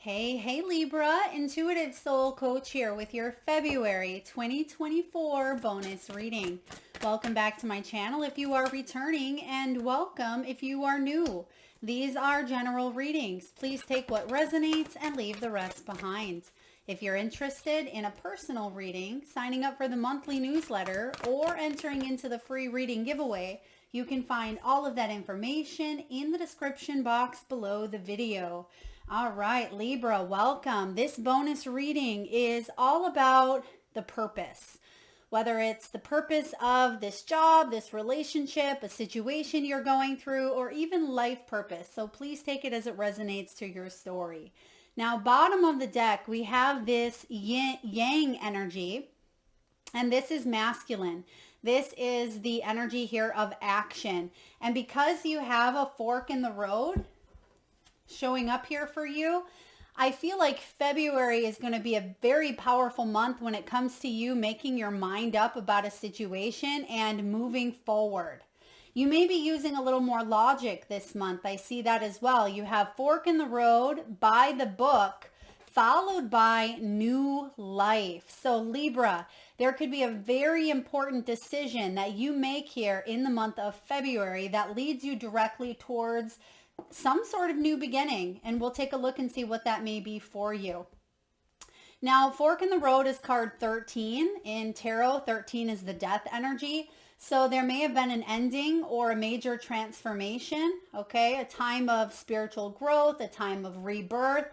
Hey Libra, Intuitive Soul Coach here with your February 2024 bonus reading. Welcome back to my channel if you are returning, and welcome if you are new. These are general readings. Please take what resonates and leave the rest behind. If you're interested in a personal reading, signing up for the monthly newsletter, or entering into the free reading giveaway, you can find all of that information in the description box below the video. All right, Libra, welcome. This bonus reading is all about the purpose. Whether it's the purpose of this job, this relationship, a situation you're going through, or even life purpose. So please take it as it resonates to your story. Now, bottom of the deck, we have this yang energy, and this is masculine. This is the energy here of action. And because you have a fork in the road showing up here for you, I feel like February is going to be a very powerful month when it comes to you making your mind up about a situation and moving forward. You may be using a little more logic this month. I see that as well. You have fork in the road, by the book, followed by new life. So Libra, there could be a very important decision that you make here in the month of February that leads you directly towards some sort of new beginning, and we'll take a look and see what that may be for you. Now, fork in the road is card 13. In tarot, 13 is the death energy. So there may have been an ending or a major transformation, okay? A time of spiritual growth, a time of rebirth.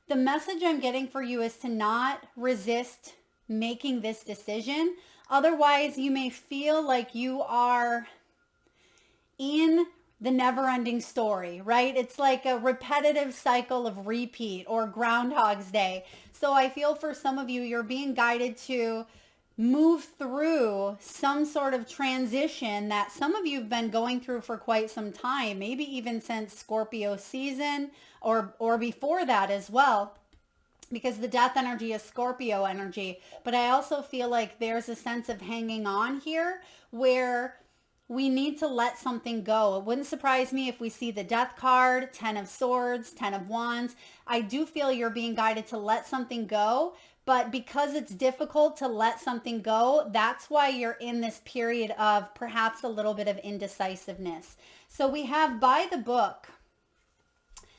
The message I'm getting for you is to not resist making this decision. Otherwise, you may feel like you are in the never-ending story, right? It's like a repetitive cycle of repeat or Groundhog's Day. So I feel for some of you, you're being guided to move through some sort of transition that some of you have been going through for quite some time, maybe even since Scorpio season or before that as well, because the death energy is Scorpio energy. But I also feel like there's a sense of hanging on here where we need to let something go. It wouldn't surprise me if we see the death card, 10 of swords, 10 of wands. I do feel you're being guided to let something go, but because it's difficult to let something go, that's why you're in this period of perhaps a little bit of indecisiveness. So we have by the book,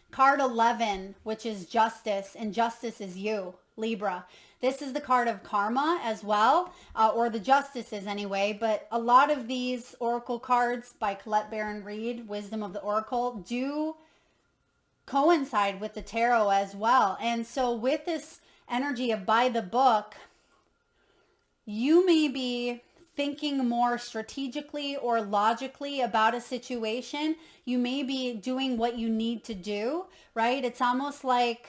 card 11, which is justice, and justice is you, Libra. This is the card of karma as well, or the justices anyway, but a lot of these oracle cards by Colette Baron Reid, Wisdom of the Oracle, do coincide with the tarot as well. And so with this energy of by the book, you may be thinking more strategically or logically about a situation. You may be doing what you need to do, right? It's almost like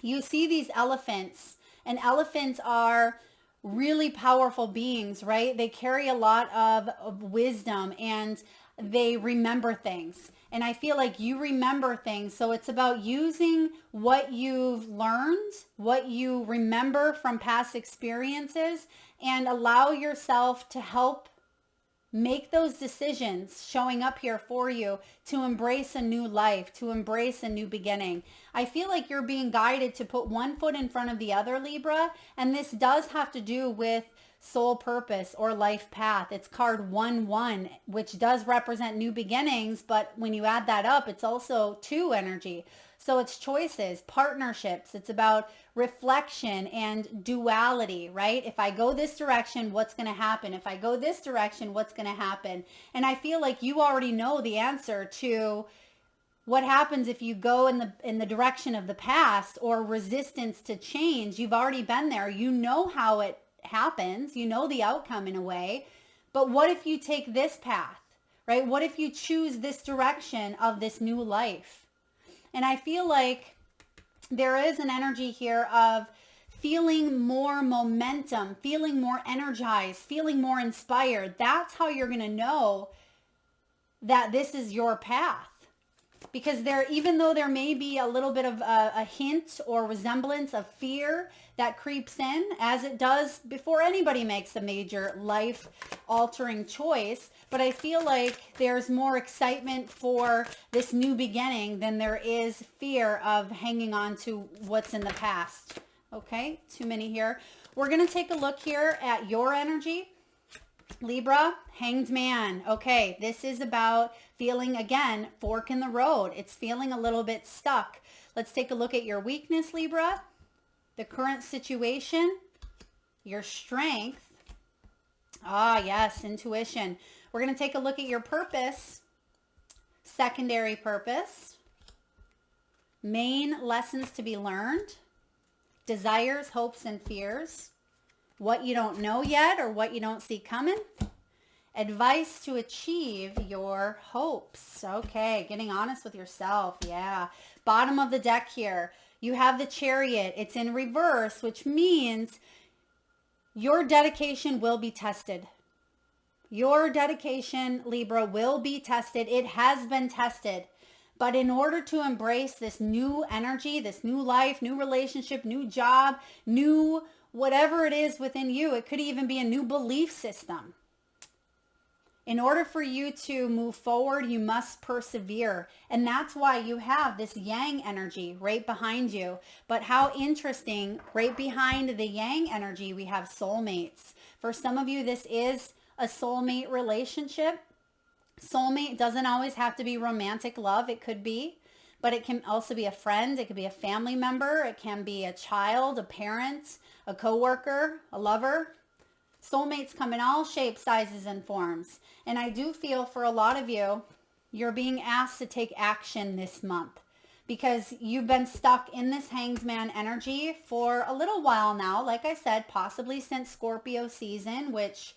you see these elephants, and elephants are really powerful beings, right? They carry a lot of wisdom and they remember things. And I feel like you remember things. So it's about using what you've learned, what you remember from past experiences, and allow yourself to help make those decisions showing up here for you to embrace a new life, to embrace a new beginning. I feel like you're being guided to put one foot in front of the other, Libra, and this does have to do with soul purpose or life path. It's card 1-1, which does represent new beginnings, but when you add that up, it's also 2 energy. So it's choices, partnerships. It's about reflection and duality, right? If I go this direction, what's going to happen? If I go this direction, what's going to happen? And I feel like you already know the answer to what happens if you go in the direction of the past or resistance to change. You've already been there. You know how it happens. You know the outcome in a way. But what if you take this path, right? What if you choose this direction of this new life? And I feel like there is an energy here of feeling more momentum, feeling more energized, feeling more inspired. That's how you're going to know that this is your path. Because even though there may be a little bit of a hint or resemblance of fear that creeps in, as it does before anybody makes a major life altering choice, but I feel like there's more excitement for this new beginning than there is fear of hanging on to what's in the past. Okay, too many here. We're going to take a look here at your energy. Libra, Hanged Man. Okay, this is about feeling, again, fork in the road. It's feeling a little bit stuck. Let's take a look at your weakness, Libra, the current situation, your strength. Ah, yes, intuition. We're going to take a look at your purpose, secondary purpose, main lessons to be learned, desires, hopes, and fears, what you don't know yet or what you don't see coming, advice to achieve your hopes. Okay, getting honest with yourself. Yeah. Bottom of the deck here, you have the Chariot. It's in reverse, which means your dedication will be tested. Your dedication, Libra, will be tested. It has been tested. But in order to embrace this new energy, this new life, new relationship, new job, new whatever it is within you, it could even be a new belief system. In order for you to move forward, you must persevere. And that's why you have this Yang energy right behind you. But how interesting, right behind the Yang energy, we have soulmates. For some of you, this is a soulmate relationship. Soulmate doesn't always have to be romantic love. It could be, but it can also be a friend. It could be a family member. It can be a child, a parent, a coworker, a lover. Soulmates come in all shapes, sizes, and forms. And I do feel for a lot of you, you're being asked to take action this month because you've been stuck in this Hanged Man energy for a little while now. Like I said, possibly since Scorpio season, which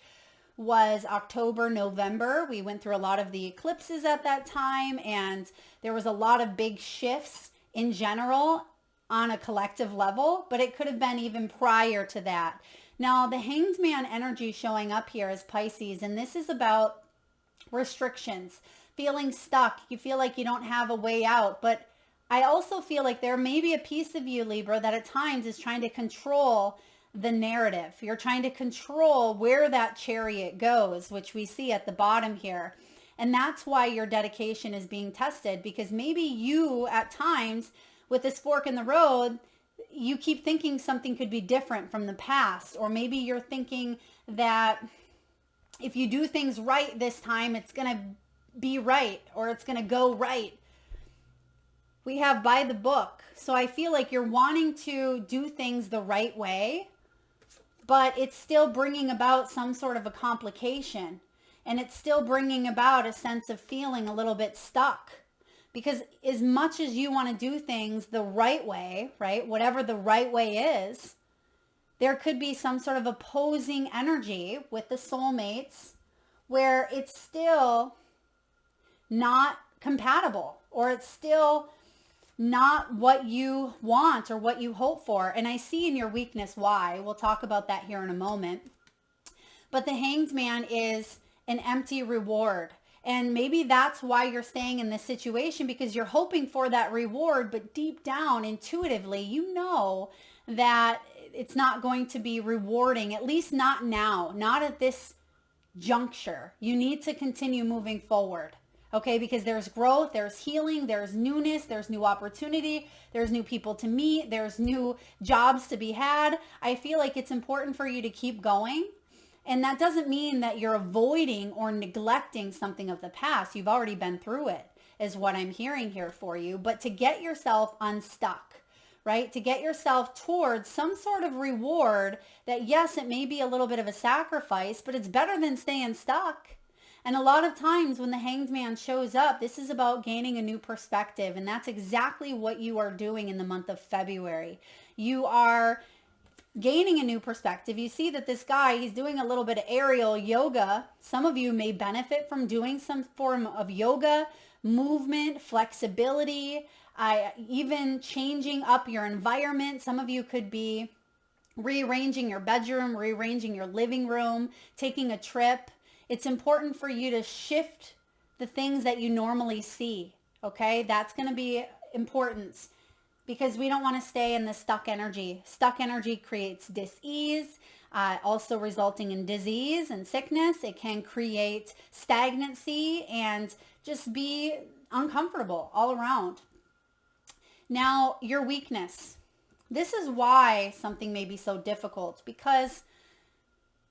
was October, November. We went through a lot of the eclipses at that time, and there was a lot of big shifts in general on a collective level, but it could have been even prior to that. Now, the Hanged Man energy showing up here is Pisces, and this is about restrictions, feeling stuck. You feel like you don't have a way out, but I also feel like there may be a piece of you, Libra, that at times is trying to control the narrative. You're trying to control where that chariot goes, which we see at the bottom here. And that's why your dedication is being tested, because maybe you at times with this fork in the road, you keep thinking something could be different from the past, or maybe you're thinking that if you do things right this time, it's going to be right, or it's going to go right. We have by the book. So I feel like you're wanting to do things the right way, but it's still bringing about some sort of a complication, and it's still bringing about a sense of feeling a little bit stuck. Because as much as you want to do things the right way, right, whatever the right way is, there could be some sort of opposing energy with the soulmates where it's still not compatible, or it's still not what you want or what you hope for. And I see in your weakness why. We'll talk about that here in a moment. But the Hanged Man is an empty reward. And maybe that's why you're staying in this situation, because you're hoping for that reward, but deep down, intuitively, you know that it's not going to be rewarding, at least not now, not at this juncture. You need to continue moving forward. Okay, because there's growth, there's healing, there's newness, there's new opportunity, there's new people to meet, there's new jobs to be had. I feel like it's important for you to keep going. And that doesn't mean that you're avoiding or neglecting something of the past. You've already been through it, is what I'm hearing here for you. But to get yourself unstuck, right? To get yourself towards some sort of reward that, yes, it may be a little bit of a sacrifice, but it's better than staying stuck. And a lot of times when the Hanged Man shows up, this is about gaining a new perspective. And that's exactly what you are doing in the month of February. You are gaining a new perspective. You see that this guy, he's doing a little bit of aerial yoga. Some of you may benefit from doing some form of yoga, movement, flexibility, even changing up your environment. Some of you could be rearranging your bedroom, rearranging your living room, taking a trip. It's important for you to shift the things that you normally see, Okay, that's going to be important because we don't want to stay in the stuck energy. Stuck energy creates dis-ease, also resulting in disease and sickness. It can create stagnancy and just be uncomfortable all around. Now, your weakness. This is why something may be so difficult, because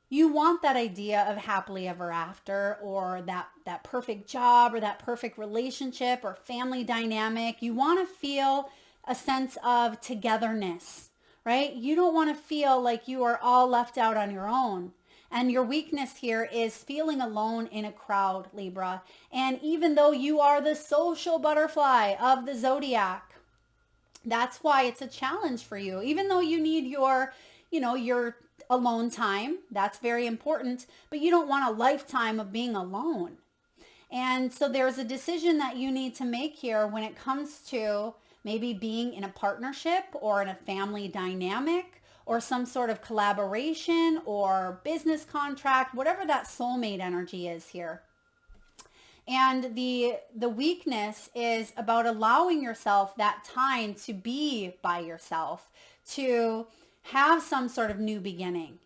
you want that idea of happily ever after, or that perfect job, or that perfect relationship or family dynamic. You want to feel a sense of togetherness, right? You don't want to feel like you are all left out on your own. And your weakness here is feeling alone in a crowd, Libra. And even though you are the social butterfly of the zodiac, that's why it's a challenge for you. Even though you need your alone time, that's very important, but you don't want a lifetime of being alone. And so there's a decision that you need to make here when it comes to maybe being in a partnership or in a family dynamic or some sort of collaboration or business contract, whatever that soulmate energy is here. And the weakness is about allowing yourself that time to be by yourself, to have some sort of new beginning.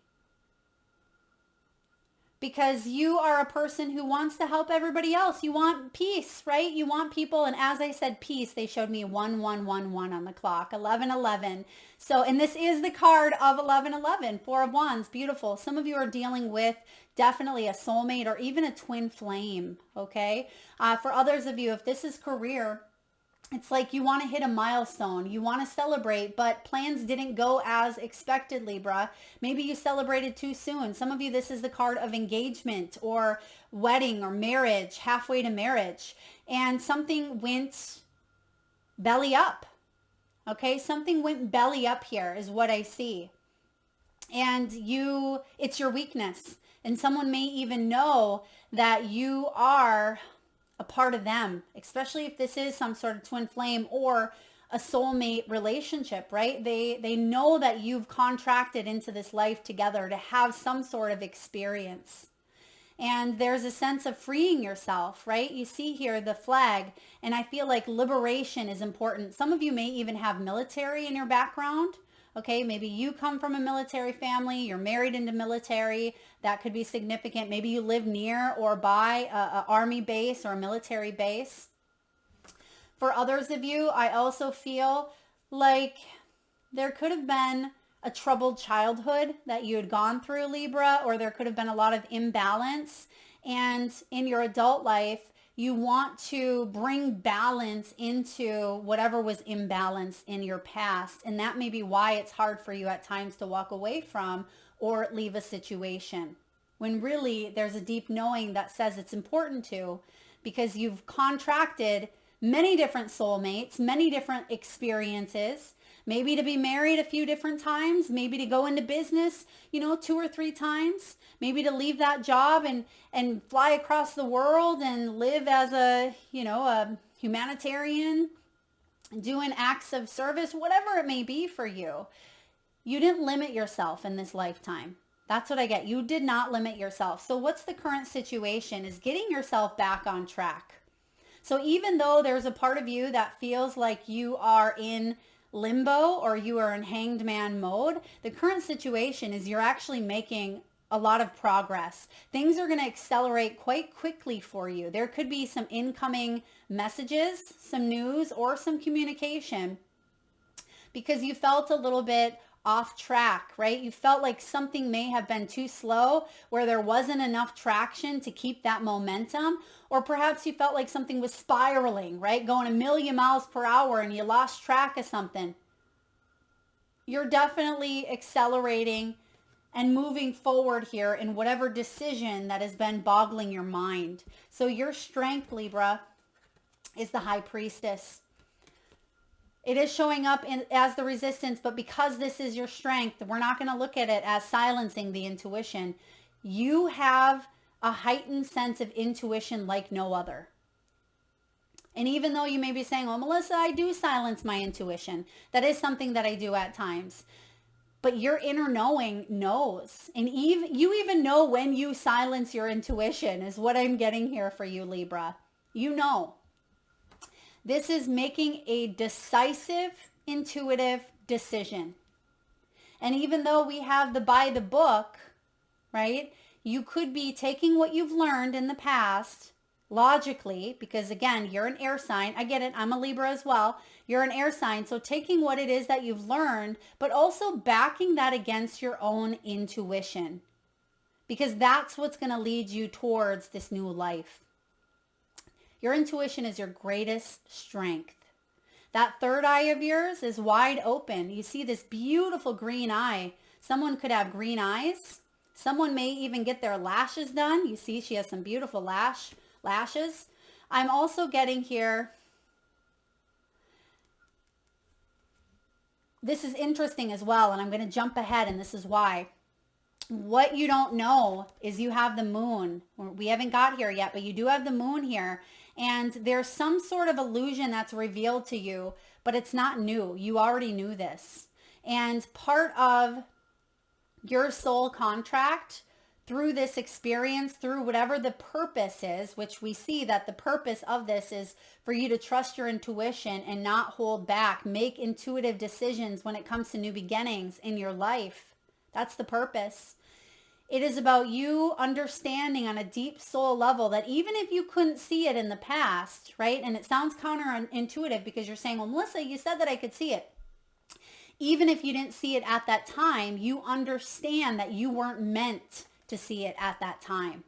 Because you are a person who wants to help everybody else. You want peace, right? You want people. And as I said, peace, they showed me 1111 on the clock, 1111. So, and this is the card of 1111, Four of Wands, beautiful. Some of you are dealing with definitely a soulmate or even a twin flame, okay? For others of you, if this is career, it's like you want to hit a milestone. You want to celebrate, but plans didn't go as expected, Libra. Maybe you celebrated too soon. Some of you, this is the card of engagement or wedding or marriage, halfway to marriage. And something went belly up. Okay, something went belly up here is what I see. And it's your weakness. And someone may even know that you are a part of them, especially if this is some sort of twin flame or a soulmate relationship, right? They know that you've contracted into this life together to have some sort of experience. And there's a sense of freeing yourself, right? You see here the flag, and I feel like liberation is important. Some of you may even have military in your background. Okay, maybe you come from a military family, you're married into military, that could be significant. Maybe you live near or by a army base or a military base. For others of you, I also feel like there could have been a troubled childhood that you had gone through, Libra, or there could have been a lot of imbalance. And in your adult life, you want to bring balance into whatever was imbalanced in your past. And that may be why it's hard for you at times to walk away from or leave a situation, when really there's a deep knowing that says it's important to, because you've contracted many different soulmates, many different experiences, maybe to be married a few different times, maybe to go into business, 2 or 3 times, maybe to leave that job and fly across the world and live as a humanitarian, doing acts of service, whatever it may be for you. You didn't limit yourself in this lifetime. That's what I get. You did not limit yourself. So what's the current situation is getting yourself back on track. So even though there's a part of you that feels like you are in limbo or you are in hanged man mode, the current situation is you're actually making a lot of progress. Things are going to accelerate quite quickly for you. There could be some incoming messages, some news, or some communication because you felt a little bit off track, right? You felt like something may have been too slow, where there wasn't enough traction to keep that momentum, or perhaps you felt like something was spiraling, right? Going a million miles per hour and you lost track of something. You're definitely accelerating and moving forward here in whatever decision that has been boggling your mind. So your strength, Libra, is the High Priestess. It is showing up as the resistance, but because this is your strength, we're not going to look at it as silencing the intuition. You have a heightened sense of intuition like no other. And even though you may be saying, well, Melissa, I do silence my intuition. That is something that I do at times. But your inner knowing knows. And you even know when you silence your intuition is what I'm getting here for you, Libra. You know. This is making a decisive, intuitive decision. And even though we have the by the book, right? You could be taking what you've learned in the past logically, because again, you're an air sign. I get it. I'm a Libra as well. You're an air sign. So taking what it is that you've learned, but also backing that against your own intuition, because that's what's going to lead you towards this new life. Your intuition is your greatest strength. That third eye of yours is wide open. You see this beautiful green eye. Someone could have green eyes. Someone may even get their lashes done. You see she has some beautiful lashes. I'm also getting here, this is interesting as well, and I'm going to jump ahead, and this is why. What you don't know is you have the moon. We haven't got here yet, but you do have the moon here. And there's some sort of illusion that's revealed to you, but it's not new. You already knew this. And part of your soul contract through this experience, through whatever the purpose is, which we see that the purpose of this is for you to trust your intuition and not hold back, make intuitive decisions when it comes to new beginnings in your life. That's the purpose. It is about you understanding on a deep soul level that even if you couldn't see it in the past, right? And it sounds counterintuitive because you're saying, well, Melissa, you said that I could see it. Even if you didn't see it at that time, you understand that you weren't meant to see it at that time.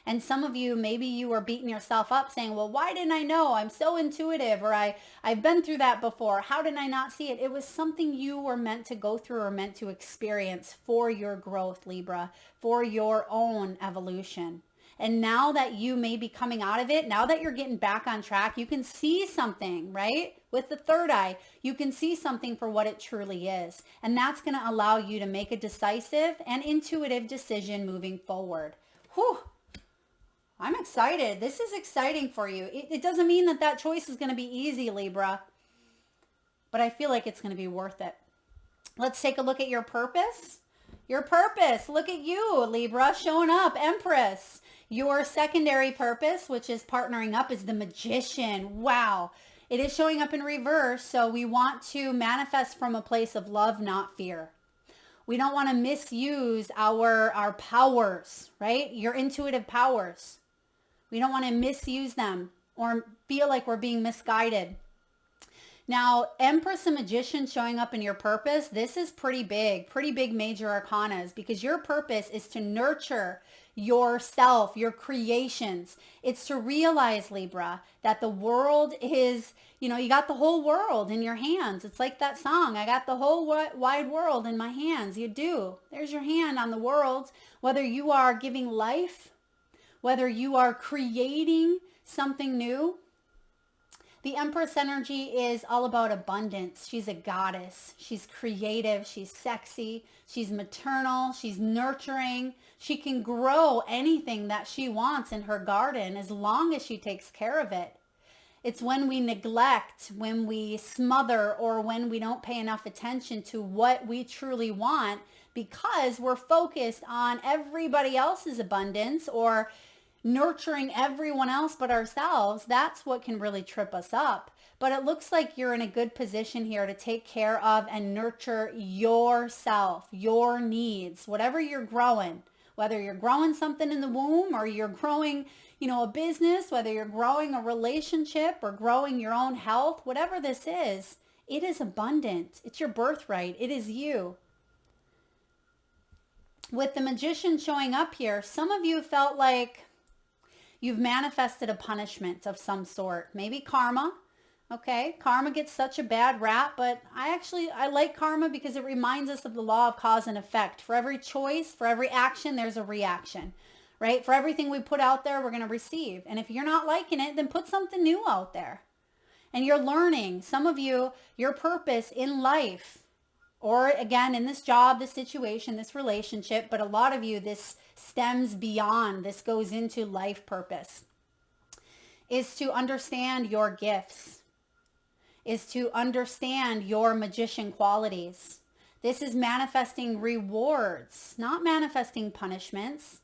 And some of you, maybe you were beating yourself up saying, well, why didn't I know? I'm so intuitive, or I've been through that before. How did I not see it? It was something you were meant to go through or meant to experience for your growth, Libra, for your own evolution. And now that you may be coming out of it, now that you're getting back on track, you can see something, right? With the third eye, you can see something for what it truly is. And that's going to allow you to make a decisive and intuitive decision moving forward. Whew. I'm excited. This is exciting for you. It doesn't mean that that choice is going to be easy, Libra, but I feel like it's going to be worth it. Let's take a look at your purpose. Your purpose. Look at you, Libra, showing up, Empress. Your secondary purpose, which is partnering up, is the Magician. Wow. It is showing up in reverse, so we want to manifest from a place of love, not fear. We don't want to misuse our powers, right? Your intuitive powers. We don't want to misuse them or feel like we're being misguided. Now, Empress and Magician showing up in your purpose, this is pretty big major arcanas, because your purpose is to nurture yourself, your creations. It's to realize, Libra, that the world is, you got the whole world in your hands. It's like that song, I got the whole wide world in my hands. You do. There's your hand on the world. Whether you are giving life, whether you are creating something new. The Empress energy is all about abundance. She's a goddess. She's creative. She's sexy. She's maternal. She's nurturing. She can grow anything that she wants in her garden as long as she takes care of it. It's when we neglect, when we smother, or when we don't pay enough attention to what we truly want because we're focused on everybody else's abundance or nurturing everyone else but ourselves. That's what can really trip us up. But it looks like you're in a good position here to take care of and nurture yourself, your needs, whatever you're growing, whether you're growing something in the womb or you're growing, a business, whether you're growing a relationship or growing your own health, whatever this is, it is abundant. It's your birthright. It is you. With the Magician showing up here, some of you felt like you've manifested a punishment of some sort, maybe karma. Okay, karma gets such a bad rap, but I like karma because it reminds us of the law of cause and effect. For every choice, for every action, there's a reaction, right? For everything we put out there, we're going to receive. And if you're not liking it, then put something new out there. And you're learning, some of you, your purpose in life, or again, in this job, this situation, this relationship, but a lot of you, this stems beyond, this goes into life purpose, is to understand your gifts, is to understand your magician qualities. This is manifesting rewards, not manifesting punishments.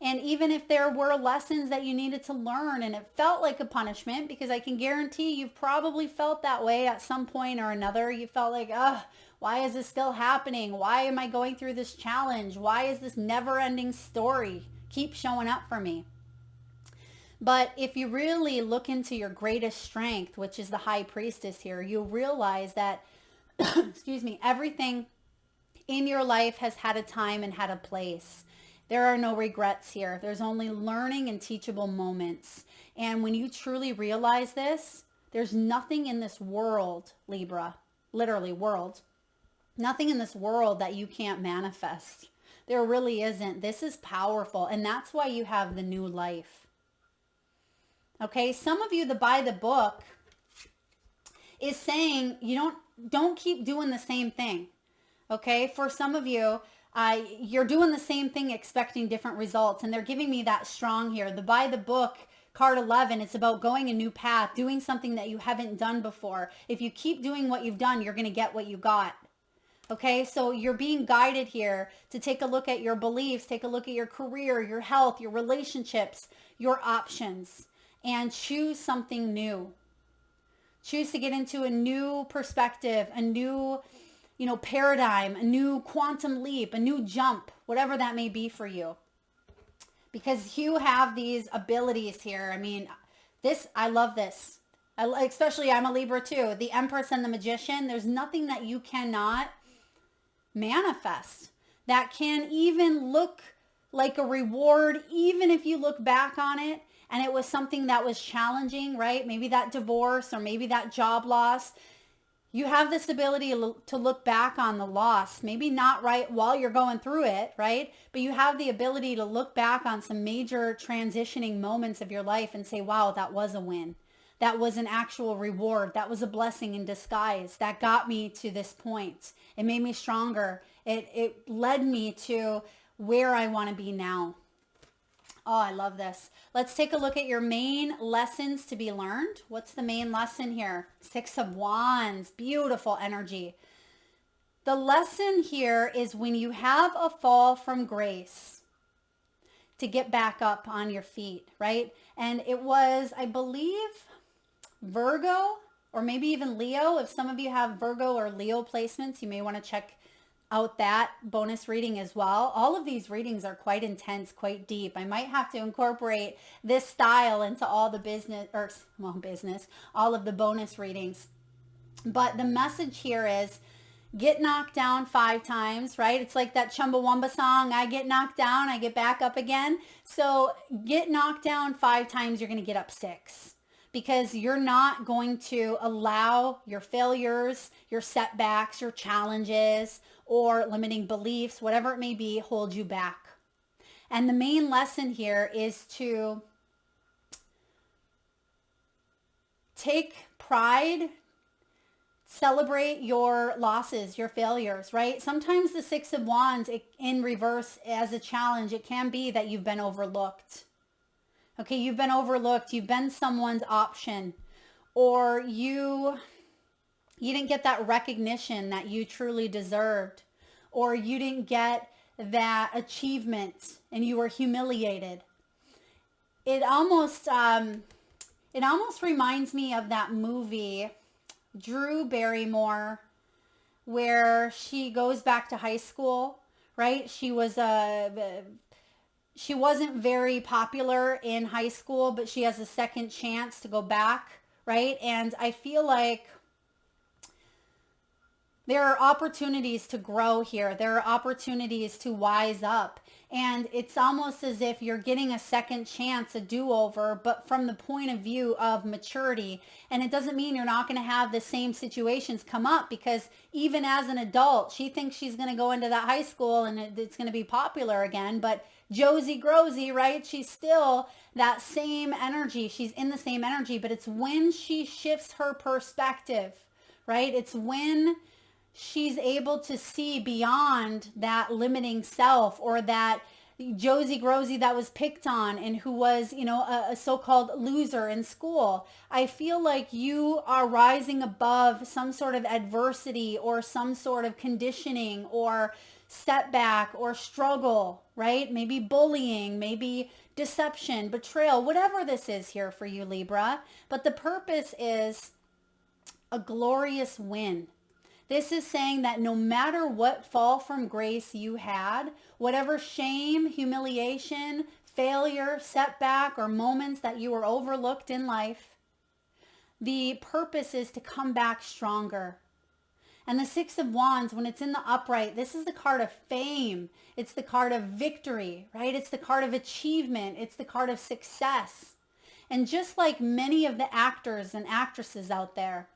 And even if there were lessons that you needed to learn and it felt like a punishment, because I can guarantee you've probably felt that way at some point or another. You felt like, ugh, why is this still happening? Why am I going through this challenge? Why is this never-ending story keep showing up for me? But if you really look into your greatest strength, which is the high priestess here, you'll realize that, excuse me, everything in your life has had a time and had a place. There are no regrets here. There's only learning and teachable moments. And when you truly realize this, there's nothing in this world, Libra, literally world, nothing in this world that you can't manifest. There really isn't. This is powerful. And that's why you have the new life. Okay, some of you, the by the book is saying you don't keep doing the same thing. Okay, for some of you, you're doing the same thing expecting different results, and they're giving me that strong here. The by the book card 11, it's about going a new path, doing something that you haven't done before. If you keep doing what you've done, you're going to get what you got. Okay, so you're being guided here to take a look at your beliefs, take a look at your career, your health, your relationships, your options, and choose something new. Choose to get into a new perspective, a new, paradigm, a new quantum leap, a new jump, whatever that may be for you. Because you have these abilities here. I mean, I love this. Especially I'm a Libra too. The Empress and the Magician, there's nothing that you cannot manifest that can even look like a reward, even if you look back on it and it was something that was challenging, right? Maybe that divorce or maybe that job loss. You have this ability to look back on the loss, maybe not right while you're going through it, right? But you have the ability to look back on some major transitioning moments of your life and say, wow, that was a win. That was an actual reward. That was a blessing in disguise. That got me to this point. It made me stronger. It led me to where I want to be now. Oh, I love this. Let's take a look at your main lessons to be learned. What's the main lesson here? 6 of Wands. Beautiful energy. The lesson here is when you have a fall from grace, to get back up on your feet, right? And it was, I believe, Virgo or maybe even Leo. If some of you have Virgo or Leo placements, you may want to check out that bonus reading as well. All of these readings are quite intense, quite deep. I might have to incorporate this style into all the all of the bonus readings. But the message here is get knocked down 5 times, right? It's like that Chumbawamba song, I get knocked down, I get back up again. So get knocked down 5 times, you're going to get up 6. Because you're not going to allow your failures, your setbacks, your challenges, or limiting beliefs, whatever it may be, hold you back. And the main lesson here is to take pride, celebrate your losses, your failures, right? Sometimes the 6 of Wands in reverse as a challenge, it can be that you've been overlooked. Okay, you've been overlooked. You've been someone's option, or you didn't get that recognition that you truly deserved, or you didn't get that achievement and you were humiliated. It almost reminds me of that movie, Drew Barrymore, where she goes back to high school, right? She wasn't very popular in high school, but she has a second chance to go back, right? And I feel like there are opportunities to grow here. There are opportunities to wise up. And it's almost as if you're getting a second chance, a do-over, but from the point of view of maturity. And it doesn't mean you're not going to have the same situations come up, because even as an adult, she thinks she's going to go into that high school and it's going to be popular again. But Josie Grosey, right? She's still that same energy. She's in the same energy, but it's when she shifts her perspective, right? It's when she's able to see beyond that limiting self, or that, Josie Grosie that was picked on and who was, a so-called loser in school. I feel like you are rising above some sort of adversity or some sort of conditioning or setback or struggle, right? Maybe bullying, maybe deception, betrayal, whatever this is here for you, Libra. But the purpose is a glorious win. This is saying that no matter what fall from grace you had, whatever shame, humiliation, failure, setback, or moments that you were overlooked in life, the purpose is to come back stronger. And the Six of Wands, when it's in the upright, this is the card of fame. It's the card of victory, right? It's the card of achievement. It's the card of success. And just like many of the actors and actresses out there,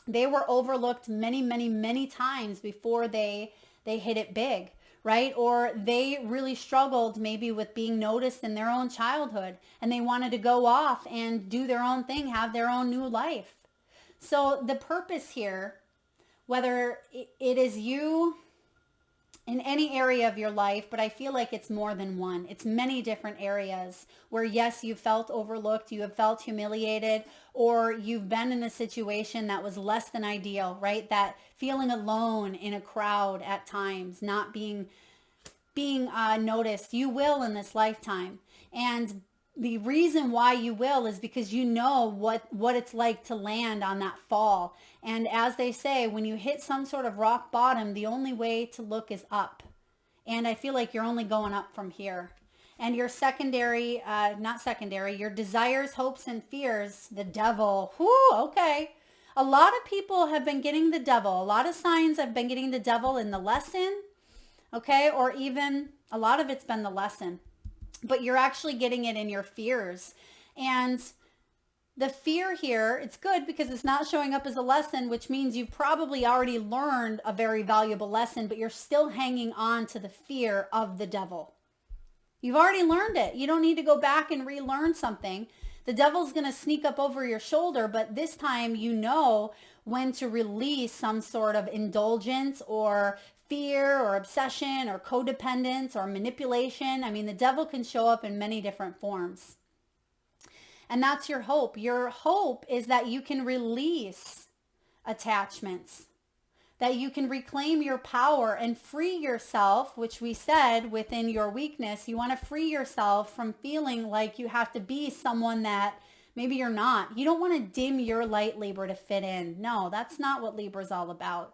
they were overlooked many, many, many times before they hit it big, right? Or they really struggled maybe with being noticed in their own childhood and they wanted to go off and do their own thing, have their own new life. So the purpose here, whether it is you in any area of your life, but I feel like it's more than one. It's many different areas where, yes, you felt overlooked, you have felt humiliated, or you've been in a situation that was less than ideal, right? That feeling alone in a crowd at times, not being noticed. You will in this lifetime. And the reason why you will is because you know what it's like to land on that fall. And as they say, when you hit some sort of rock bottom, the only way to look is up. And I feel like you're only going up from here. And your your desires, hopes, and fears, the devil. Whoo, okay. A lot of people have been getting the devil. A lot of signs have been getting the devil in the lesson, okay? Or even a lot of it's been the lesson. But you're actually getting it in your fears. And the fear here, it's good because it's not showing up as a lesson, which means you've probably already learned a very valuable lesson, but you're still hanging on to the fear of the devil. You've already learned it. You don't need to go back and relearn something. The devil's going to sneak up over your shoulder, but this time you know when to release some sort of indulgence or fear or obsession or codependence or manipulation. I mean, the devil can show up in many different forms. And that's your hope. Your hope is that you can release attachments, that you can reclaim your power and free yourself, which we said within your weakness, you want to free yourself from feeling like you have to be someone that maybe you're not. You don't want to dim your light, Libra, to fit in. No, that's not what Libra's all about.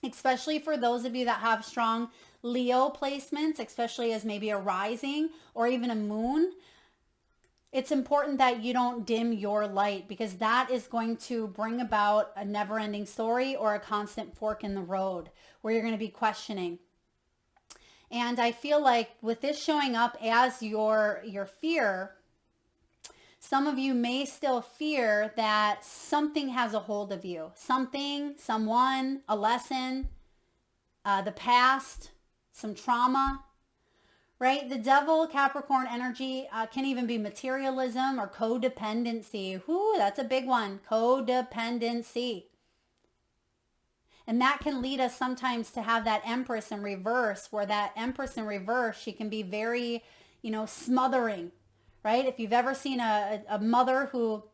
Especially for those of you that have strong Leo placements, especially as maybe a rising or even a moon, it's important that you don't dim your light because that is going to bring about a never-ending story or a constant fork in the road where you're going to be questioning. And I feel like with this showing up as your fear, some of you may still fear that something has a hold of you. Something, someone, a lesson, the past, some trauma, right? The devil, Capricorn energy can even be materialism or codependency. Whoo, that's a big one. Codependency. And that can lead us sometimes to have that Empress in reverse, where that Empress in reverse, she can be very, smothering. Right? If you've ever seen a mother who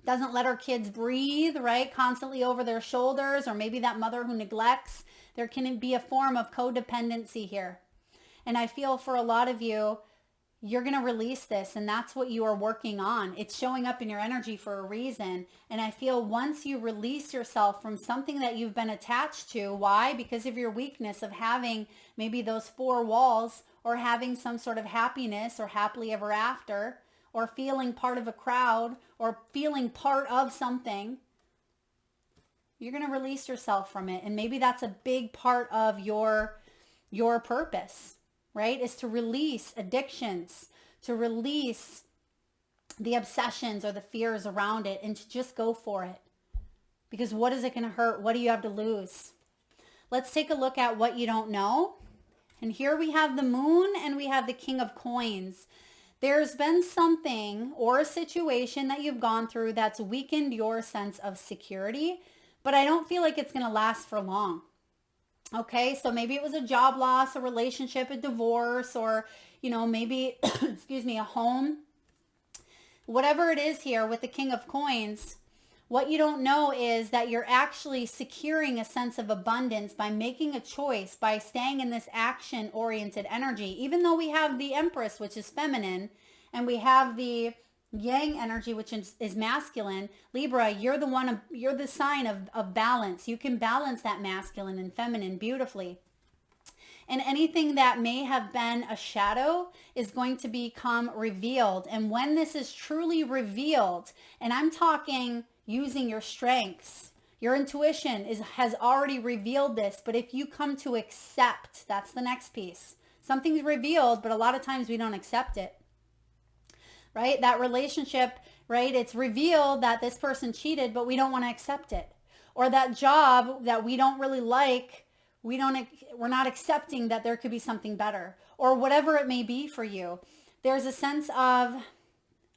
doesn't let her kids breathe, right? Constantly over their shoulders, or maybe that mother who neglects, there can be a form of codependency here. And I feel for a lot of you, you're going to release this, and that's what you are working on. It's showing up in your energy for a reason. And I feel once you release yourself from something that you've been attached to, why? Because of your weakness of having maybe those four walls, or having some sort of happiness or happily ever after, or feeling part of a crowd, or feeling part of something, you're going to release yourself from it. And maybe that's a big part of your purpose, right? Is to release addictions, to release the obsessions or the fears around it, and to just go for it. Because what is it going to hurt? What do you have to lose? Let's take a look at what you don't know. And here we have the moon and we have the King of Coins. There's been something or a situation that you've gone through that's weakened your sense of security, but I don't feel like it's going to last for long. Okay, so maybe it was a job loss, a relationship, a divorce, or, maybe, excuse me, a home. Whatever it is here with the King of Coins, what you don't know is that you're actually securing a sense of abundance by making a choice, by staying in this action-oriented energy. Even though we have the Empress, which is feminine, and we have the Yang energy, which is masculine, Libra, you're the sign of balance. You can balance that masculine and feminine beautifully. And anything that may have been a shadow is going to become revealed. And when this is truly revealed, and I'm talking using your strengths, your intuition has already revealed this. But if you come to accept, that's the next piece. Something's revealed, but a lot of times we don't accept it, right? That relationship, right? It's revealed that this person cheated, but we don't want to accept it. Or that job that we don't really like, we're not accepting that there could be something better, or whatever it may be for you. There's a sense of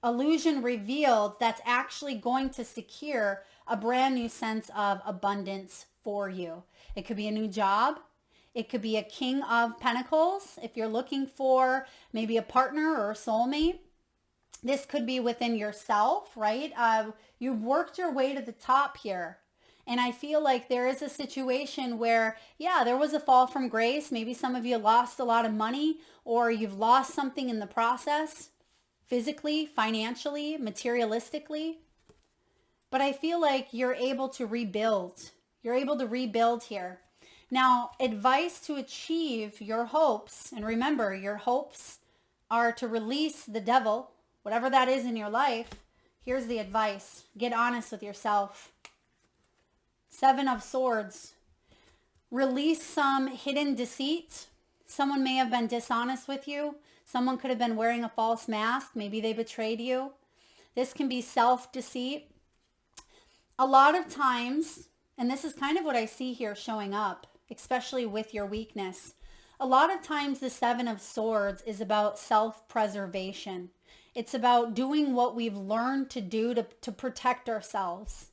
illusion revealed that's actually going to secure a brand new sense of abundance for you. It could be a new job. It could be a King of Pentacles. If you're looking for maybe a partner or a soulmate, this could be within yourself, right? You've worked your way to the top here. And I feel like there is a situation where, yeah, there was a fall from grace. Maybe some of you lost a lot of money, or you've lost something in the process, physically, financially, materialistically. But I feel like you're able to rebuild. You're able to rebuild here. Now, advice to achieve your hopes. And remember, your hopes are to release the devil, whatever that is in your life. Here's the advice. Get honest with yourself. Seven of Swords. Release some hidden deceit. Someone may have been dishonest with you. Someone could have been wearing a false mask. Maybe they betrayed you. This can be self-deceit. A lot of times, and this is kind of what I see here showing up, especially with your weakness. A lot of times the Seven of Swords is about self-preservation. It's about doing what we've learned to do to protect ourselves.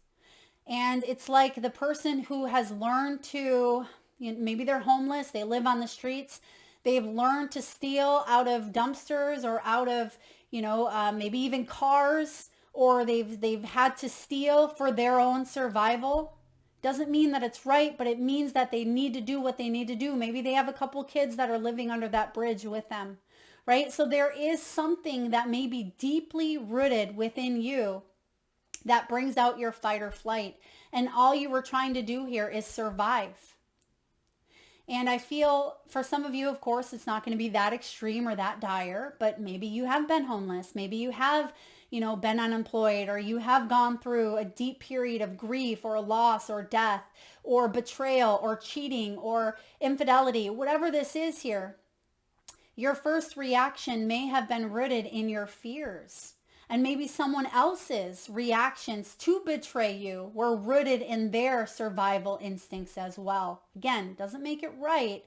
And it's like the person who has learned to, maybe they're homeless, they live on the streets, they've learned to steal out of dumpsters or out of, maybe even cars, or they've had to steal for their own survival. Doesn't mean that it's right, but it means that they need to do what they need to do. Maybe they have a couple kids that are living under that bridge with them, right? So there is something that may be deeply rooted within you that brings out your fight or flight. And all you were trying to do here is survive. And I feel for some of you, of course, it's not going to be that extreme or that dire, but maybe you have been homeless. Maybe you have, been unemployed, or you have gone through a deep period of grief or loss or death or betrayal or cheating or infidelity, whatever this is here. Your first reaction may have been rooted in your fears. And maybe someone else's reactions to betray you were rooted in their survival instincts as well. Again, doesn't make it right,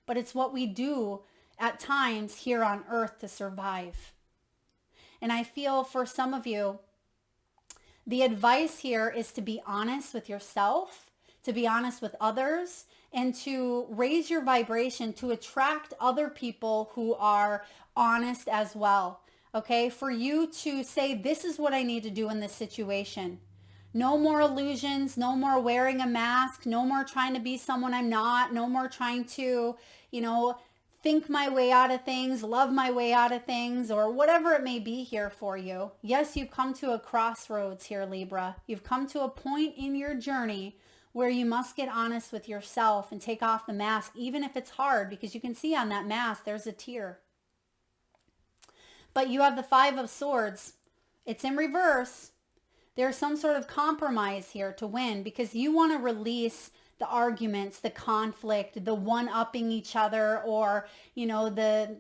but it's what we do at times here on earth to survive. And I feel for some of you, the advice here is to be honest with yourself, to be honest with others, and to raise your vibration to attract other people who are honest as well. Okay, for you to say, this is what I need to do in this situation. No more illusions, no more wearing a mask, no more trying to be someone I'm not, no more trying to, think my way out of things, love my way out of things, or whatever it may be here for you. Yes, you've come to a crossroads here, Libra. You've come to a point in your journey where you must get honest with yourself and take off the mask, even if it's hard, because you can see on that mask, there's a tear. But you have the Five of Swords. It's in reverse. There's some sort of compromise here to win, because you want to release the arguments, the conflict, the one-upping each other, or, the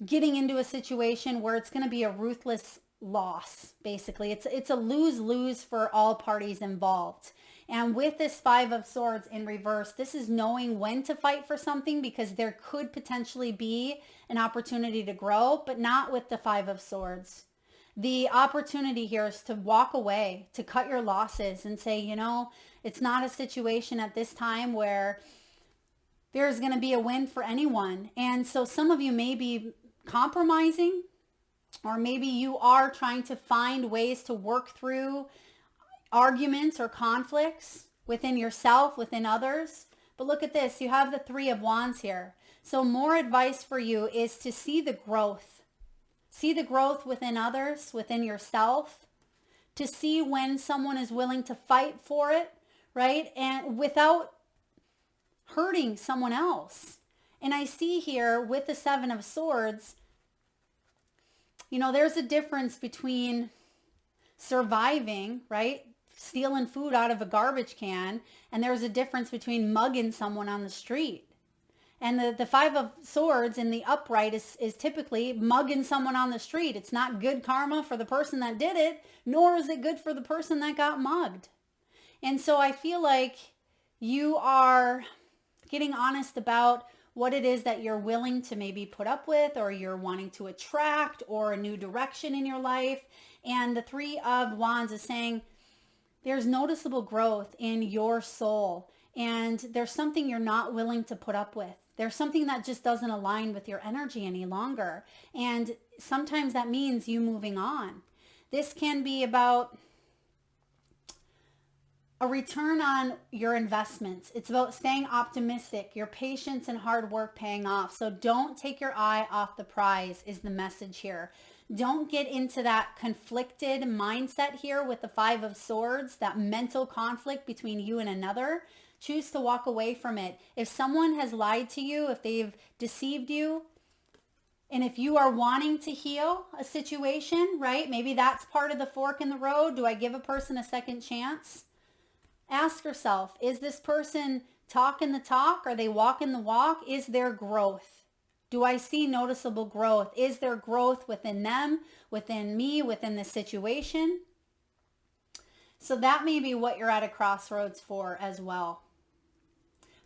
getting into a situation where it's going to be a ruthless loss, basically. It's a lose-lose for all parties involved. And with this Five of Swords in reverse, this is knowing when to fight for something, because there could potentially be an opportunity to grow, but not with the Five of Swords. The opportunity here is to walk away, to cut your losses and say, it's not a situation at this time where there's going to be a win for anyone. And so some of you may be compromising, or maybe you are trying to find ways to work through arguments or conflicts within yourself, within others. But look at this. You have the Three of Wands here. So more advice for you is to see the growth. See the growth within others, within yourself, to see when someone is willing to fight for it, right? And without hurting someone else. And I see here with the Seven of Swords, you know, there's a difference between surviving, right? Stealing food out of a garbage can. And there's a difference between mugging someone on the street. And the Five of Swords in the upright is typically mugging someone on the street. It's not good karma for the person that did it, nor is it good for the person that got mugged. And so I feel like you are getting honest about what it is that you're willing to maybe put up with, or you're wanting to attract, or a new direction in your life. And the Three of Wands is saying there's noticeable growth in your soul, and there's something you're not willing to put up with. There's something that just doesn't align with your energy any longer. And sometimes that means you moving on. This can be about a return on your investments. It's about staying optimistic, your patience and hard work paying off. So don't take your eye off the prize is the message here. Don't get into that conflicted mindset here with the Five of Swords, that mental conflict between you and another. Choose to walk away from it. If someone has lied to you, if they've deceived you, and if you are wanting to heal a situation, right? Maybe that's part of the fork in the road. Do I give a person a second chance? Ask yourself, is this person talking the talk? Are they walking the walk? Is there growth? Do I see noticeable growth? Is there growth within them, within me, within the situation? So that may be what you're at a crossroads for as well.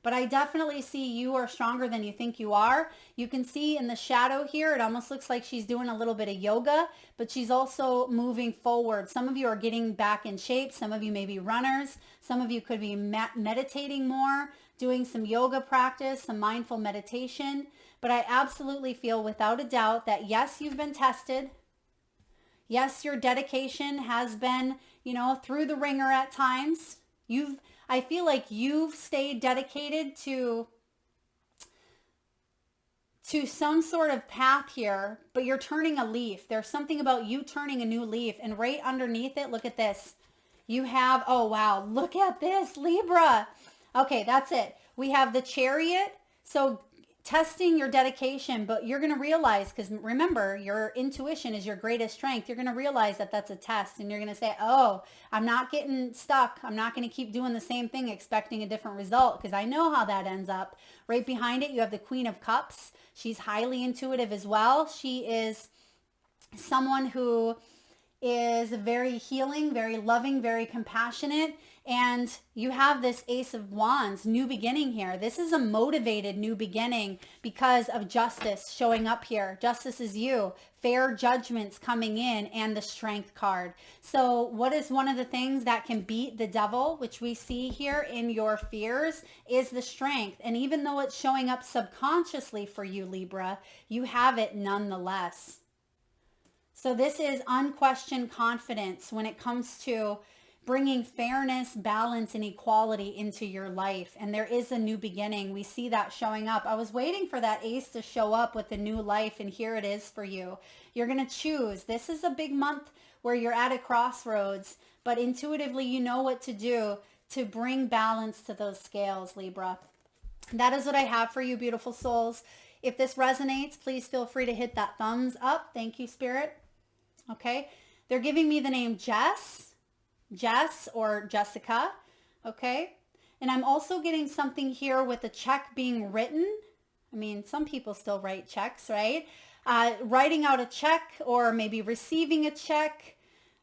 But I definitely see you are stronger than you think you are. You can see in the shadow here, it almost looks like she's doing a little bit of yoga, but she's also moving forward. Some of you are getting back in shape. Some of you may be runners. Some of you could be meditating more, doing some yoga practice, some mindful meditation. But I absolutely feel without a doubt that yes, you've been tested. Yes, your dedication has been, you know, through the ringer at times. I feel like you've stayed dedicated to some sort of path here, but you're turning a leaf. There's something about you turning a new leaf, and right underneath it, look at this. You have, oh wow, look at this, Libra. Okay, that's it. We have the Chariot. So testing your dedication, but you're going to realize, because remember, your intuition is your greatest strength. You're going to realize that that's a test, and you're going to say, oh, I'm not getting stuck. I'm not going to keep doing the same thing expecting a different result, because I know how that ends up. Right behind it, you have the Queen of Cups. She's highly intuitive as well. She is someone who is very healing, very loving, very compassionate. And you have this Ace of Wands, new beginning here. This is a motivated new beginning because of justice showing up here. Justice is you. Fair judgments coming in, and the Strength card. So what is one of the things that can beat the devil, which we see here in your fears, is the Strength. And even though it's showing up subconsciously for you, Libra, you have it nonetheless. So this is unquestioned confidence when it comes to bringing fairness, balance, and equality into your life. And there is a new beginning. We see that showing up. I was waiting for that ace to show up with the new life, and here it is for you. You're going to choose. This is a big month where you're at a crossroads, but intuitively you know what to do to bring balance to those scales, Libra. That is what I have for you, beautiful souls. If this resonates, please feel free to hit that thumbs up. Thank you, Spirit. Okay. They're giving me the name Jess or Jessica. Okay. And I'm also getting something here with a check being written. I mean, some people still write checks, right? Writing out a check, or maybe receiving a check.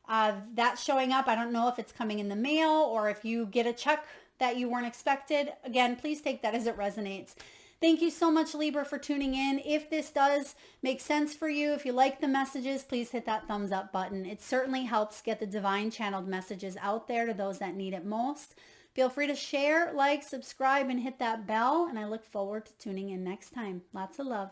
That's showing up. I don't know if it's coming in the mail or if you get a check that you weren't expected. Again, please take that as it resonates. Thank you so much, Libra, for tuning in. If this does make sense for you, if you like the messages, please hit that thumbs up button. It certainly helps get the divine channeled messages out there to those that need it most. Feel free to share, like, subscribe, and hit that bell. And I look forward to tuning in next time. Lots of love.